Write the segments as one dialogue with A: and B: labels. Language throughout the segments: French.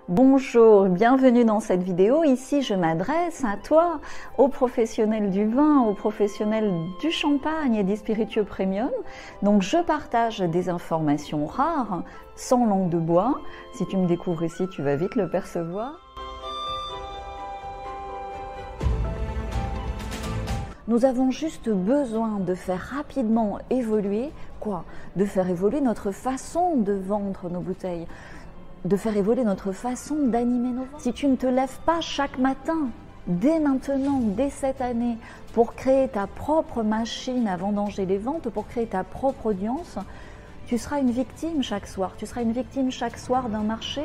A: Bonjour, bienvenue dans cette vidéo. Ici, je m'adresse à toi, aux professionnels du vin, aux professionnels du champagne et des spiritueux premium. Donc, je partage des informations rares, sans langue de bois. Si tu me découvres ici, tu vas vite le percevoir. Nous avons juste besoin de faire rapidement évoluer, quoi? De faire évoluer notre façon de vendre nos bouteilles, de faire évoluer notre façon d'animer nos ventes. Si tu ne te lèves pas chaque matin, dès maintenant, dès cette année, pour créer ta propre machine à vendanger les ventes, pour créer ta propre audience, tu seras une victime chaque soir. Tu seras une victime chaque soir d'un marché.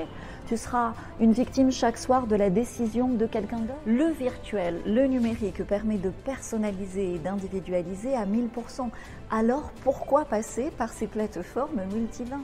A: Tu seras une victime chaque soir de la décision de quelqu'un d'autre. Le virtuel, le numérique permet de personnaliser et d'individualiser à 1000%. Alors pourquoi passer par ces plateformes multivins ?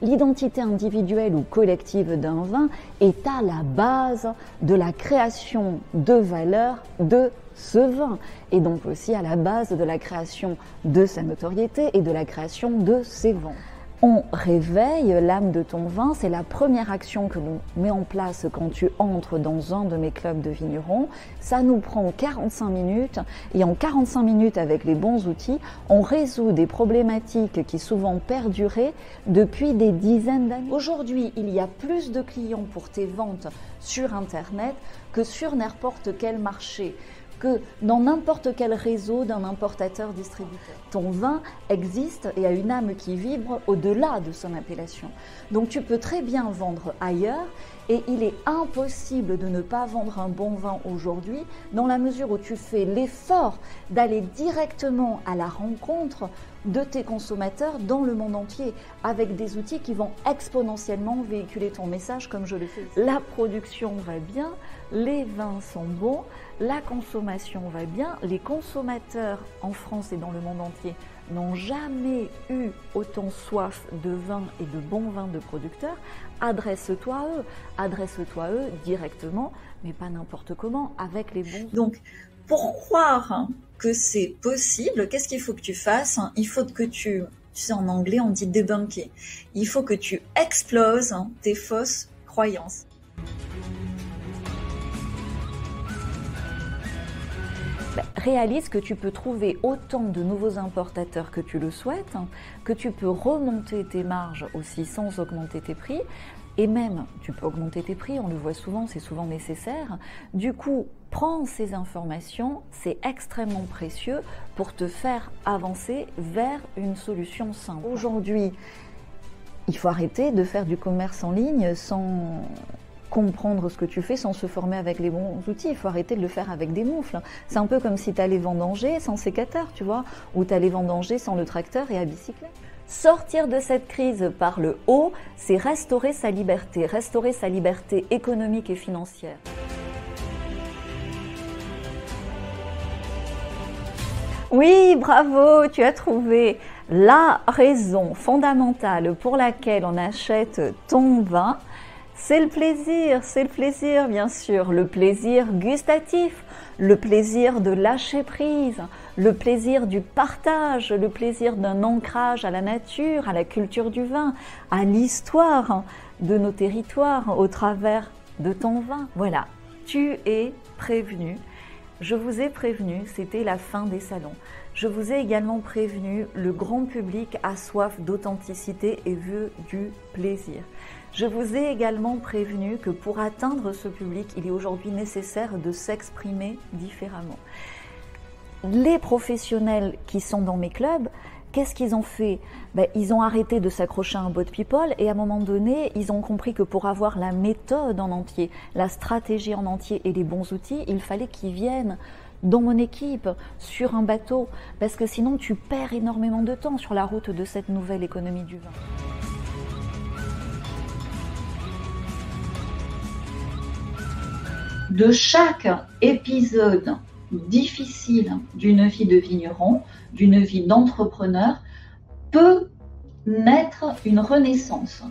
A: L'identité individuelle ou collective d'un vin est à la base de la création de valeur de ce vin et donc aussi à la base de la création de sa notoriété et de la création de ses ventes. On réveille l'âme de ton vin, c'est la première action que l'on met en place quand tu entres dans un de mes clubs de vignerons. Ça nous prend 45 minutes et en 45 minutes avec les bons outils, on résout des problématiques qui souvent perduraient depuis des dizaines d'années. Aujourd'hui, il y a plus de clients pour tes ventes sur Internet que sur n'importe quel marché, que dans n'importe quel réseau d'un importateur-distributeur. Ton vin existe et a une âme qui vibre au-delà de son appellation. Donc tu peux très bien vendre ailleurs et il est impossible de ne pas vendre un bon vin aujourd'hui dans la mesure où tu fais l'effort d'aller directement à la rencontre de tes consommateurs dans le monde entier avec des outils qui vont exponentiellement véhiculer ton message comme je le fais. La production va bien, les vins sont bons, la consommation va bien, les consommateurs en France et dans le monde entier n'ont jamais eu autant soif de vin et de bons vins de producteurs. Adresse-toi à eux directement, mais pas n'importe comment, avec les bons. Donc, pour croire que c'est possible, qu'est-ce qu'il faut que tu fasses? Il faut que tu sais, en anglais on dit débunker. Il faut que tu exploses tes fausses croyances. Réalise que tu peux trouver autant de nouveaux importateurs que tu le souhaites, que tu peux remonter tes marges aussi sans augmenter tes prix, et même tu peux augmenter tes prix, on le voit souvent, c'est souvent nécessaire. Du coup, prends ces informations, c'est extrêmement précieux pour te faire avancer vers une solution simple. Aujourd'hui, il faut arrêter de faire du commerce en ligne sans comprendre ce que tu fais, sans se former avec les bons outils. Il faut arrêter de le faire avec des moufles. C'est un peu comme si tu allais vendanger sans sécateur, tu vois, ou tu allais vendanger sans le tracteur et à bicyclette. Sortir de cette crise par le haut, c'est restaurer sa liberté économique et financière. Oui, bravo, tu as trouvé la raison fondamentale pour laquelle on achète ton vin. C'est le plaisir bien sûr, le plaisir gustatif, le plaisir de lâcher prise, le plaisir du partage, le plaisir d'un ancrage à la nature, à la culture du vin, à l'histoire de nos territoires au travers de ton vin. Voilà, tu es prévenu. Je vous ai prévenu, c'était la fin des salons. Je vous ai également prévenu, le grand public a soif d'authenticité et veut du plaisir. Je vous ai également prévenu que pour atteindre ce public, il est aujourd'hui nécessaire de s'exprimer différemment. Les professionnels qui sont dans mes clubs, qu'est-ce qu'ils ont fait? Ils ont arrêté de s'accrocher à un bot people et à un moment donné, ils ont compris que pour avoir la méthode en entier, la stratégie en entier et les bons outils, il fallait qu'ils viennent dans mon équipe, sur un bateau, parce que sinon tu perds énormément de temps sur la route de cette nouvelle économie du vin. De chaque épisode difficile d'une vie de vigneron, d'une vie d'entrepreneur, peut naître une renaissance,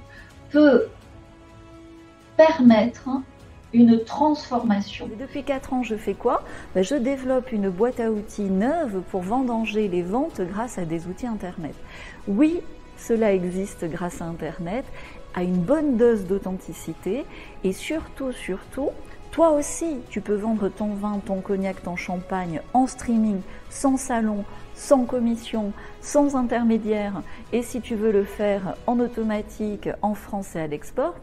A: peut permettre une transformation. Et depuis 4 ans, je fais quoi? Je développe une boîte à outils neuve pour vendanger les ventes grâce à des outils Internet. Oui, cela existe grâce à Internet, à une bonne dose d'authenticité et surtout, toi aussi, tu peux vendre ton vin, ton cognac, ton champagne en streaming, sans salon, sans commission, sans intermédiaire. Et si tu veux le faire en automatique, en France et à l'export,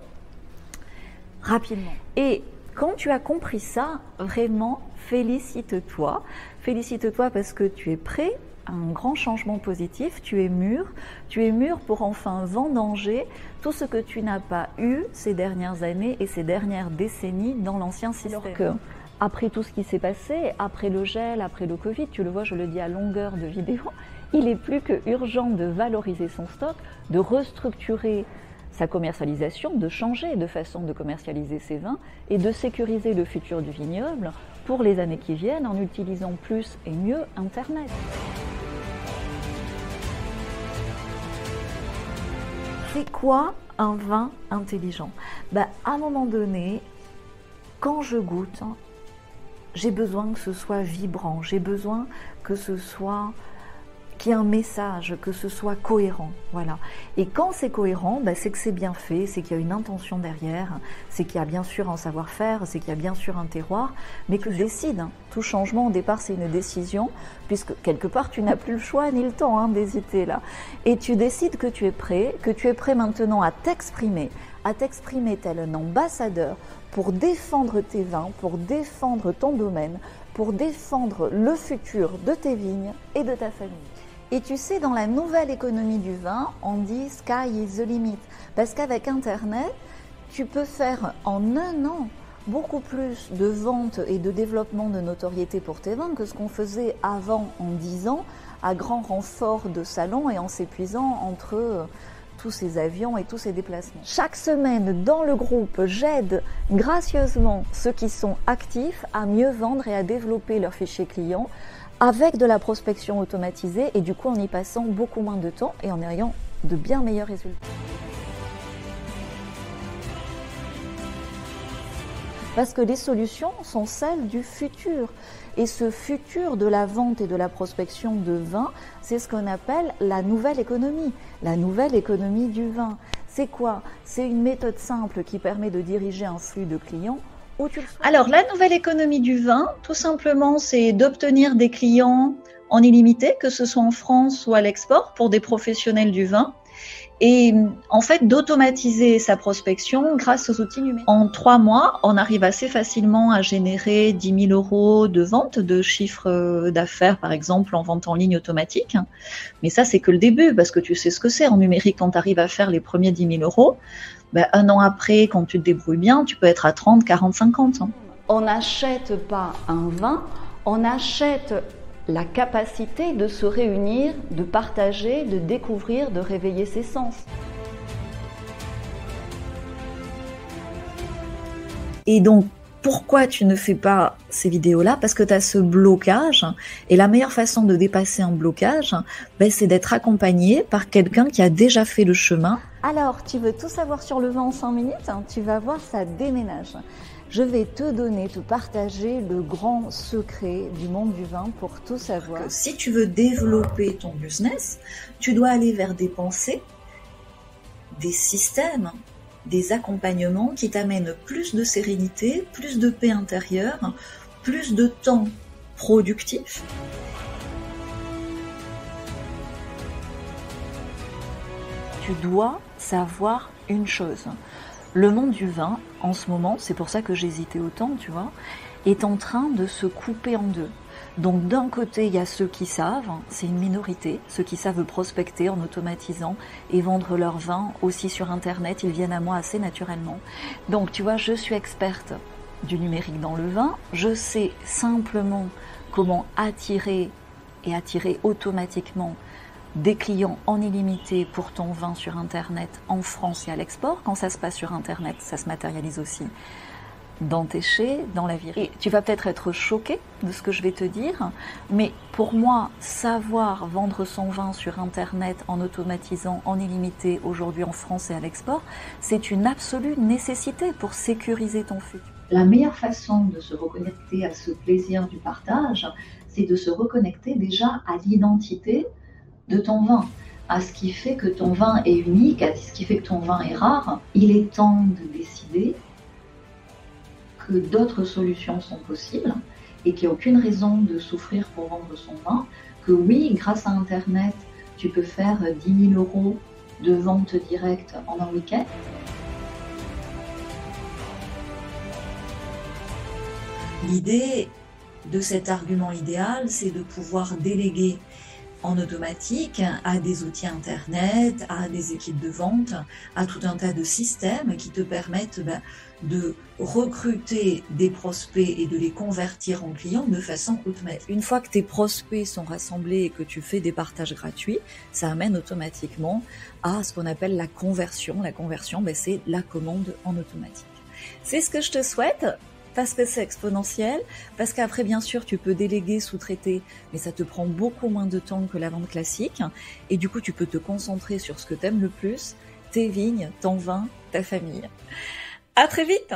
A: rapidement. Et quand tu as compris ça, vraiment, félicite-toi. Félicite-toi parce que tu es prêt à un grand changement positif, tu es mûr pour enfin vendanger tout ce que tu n'as pas eu ces dernières années et ces dernières décennies dans l'ancien système. Alors que, après tout ce qui s'est passé, après le gel, après le Covid, tu le vois, je le dis à longueur de vidéo, il est plus que urgent de valoriser son stock, de restructurer sa commercialisation, de changer de façon de commercialiser ses vins et de sécuriser le futur du vignoble pour les années qui viennent en utilisant plus et mieux Internet. C'est quoi un vin intelligent? À un moment donné, quand je goûte, j'ai besoin que ce soit vibrant, j'ai besoin que ce soit qu'il y ait un message, que ce soit cohérent, voilà. Et quand c'est cohérent, c'est que c'est bien fait, c'est qu'il y a une intention derrière, c'est qu'il y a bien sûr un savoir-faire, c'est qu'il y a bien sûr un terroir, mais que je décide. Tout changement, au départ, c'est une décision, puisque quelque part, tu n'as plus le choix ni le temps d'hésiter là. Et tu décides que tu es prêt maintenant à t'exprimer tel un ambassadeur pour défendre tes vins, pour défendre ton domaine, pour défendre le futur de tes vignes et de ta famille. Et tu sais, dans la nouvelle économie du vin, on dit « sky is the limit ». Parce qu'avec Internet, tu peux faire en un an beaucoup plus de ventes et de développement de notoriété pour tes vins que ce qu'on faisait avant en 10 ans, à grand renfort de salons et en s'épuisant entre tous ces avions et tous ces déplacements. Chaque semaine, dans le groupe, j'aide gracieusement ceux qui sont actifs à mieux vendre et à développer leur fichier client avec de la prospection automatisée et du coup en y passant beaucoup moins de temps et en ayant de bien meilleurs résultats. Parce que les solutions sont celles du futur. Et ce futur de la vente et de la prospection de vin, c'est ce qu'on appelle la nouvelle économie du vin. C'est quoi? C'est une méthode simple qui permet de diriger un flux de clients où tu le souhaites. Alors, la nouvelle économie du vin, tout simplement, c'est d'obtenir des clients en illimité, que ce soit en France ou à l'export, pour des professionnels du vin. Et en fait, d'automatiser sa prospection grâce aux outils numériques. En 3 mois, on arrive assez facilement à générer 10 000 € de vente, de chiffre d'affaires, par exemple, en vente en ligne automatique. Mais ça, c'est que le début, parce que tu sais ce que c'est en numérique. Quand tu arrives à faire les premiers 10 000 €, un an après, quand tu te débrouilles bien, tu peux être à 30, 40, 50. On n'achète pas un vin, on achète la capacité de se réunir, de partager, de découvrir, de réveiller ses sens. Et donc, pourquoi tu ne fais pas ces vidéos-là? Parce que tu as ce blocage, et la meilleure façon de dépasser un blocage, c'est d'être accompagné par quelqu'un qui a déjà fait le chemin. Alors, tu veux tout savoir sur le vin en 5 minutes? Tu vas voir, ça déménage. Je vais te partager le grand secret du monde du vin pour tout savoir. Si tu veux développer ton business, tu dois aller vers des pensées, des systèmes, des accompagnements qui t'amènent plus de sérénité, plus de paix intérieure, plus de temps productif. Tu dois savoir une chose. Le monde du vin, en ce moment, c'est pour ça que j'hésitais autant, tu vois, est en train de se couper en deux. Donc d'un côté, il y a ceux qui savent, c'est une minorité, ceux qui savent prospecter en automatisant et vendre leur vin aussi sur Internet, ils viennent à moi assez naturellement. Donc tu vois, je suis experte du numérique dans le vin, je sais simplement comment attirer automatiquement des clients en illimité pour ton vin sur Internet en France et à l'export. Quand ça se passe sur Internet, ça se matérialise aussi dans tes chais, dans la vie. Et tu vas peut-être être choqué de ce que je vais te dire, mais pour moi, savoir vendre son vin sur Internet en automatisant en illimité aujourd'hui en France et à l'export, c'est une absolue nécessité pour sécuriser ton futur. La meilleure façon de se reconnecter à ce plaisir du partage, c'est de se reconnecter déjà à l'identité de ton vin,
B: à ce qui fait que ton vin est unique, à ce qui fait que ton vin est rare, il est temps de décider que d'autres solutions sont possibles et qu'il n'y a aucune raison de souffrir pour vendre son vin, que oui, grâce à Internet, tu peux faire 10 000 € de vente directe en un week-end.
C: L'idée de cet argument idéal, c'est de pouvoir déléguer en automatique à des outils Internet, à des équipes de vente, à tout un tas de systèmes qui te permettent de recruter des prospects et de les convertir en clients de façon automatique. Une fois que tes prospects sont rassemblés et que tu fais des partages gratuits, ça amène automatiquement à ce qu'on appelle la conversion. La conversion, c'est la commande en automatique. C'est ce que je te souhaite. Parce que c'est exponentiel, parce qu'après, bien sûr, tu peux déléguer, sous-traiter, mais ça te prend beaucoup moins de temps que la vente classique. Et du coup, tu peux te concentrer sur ce que tu aimes le plus, tes vignes, ton vin, ta famille. À très vite!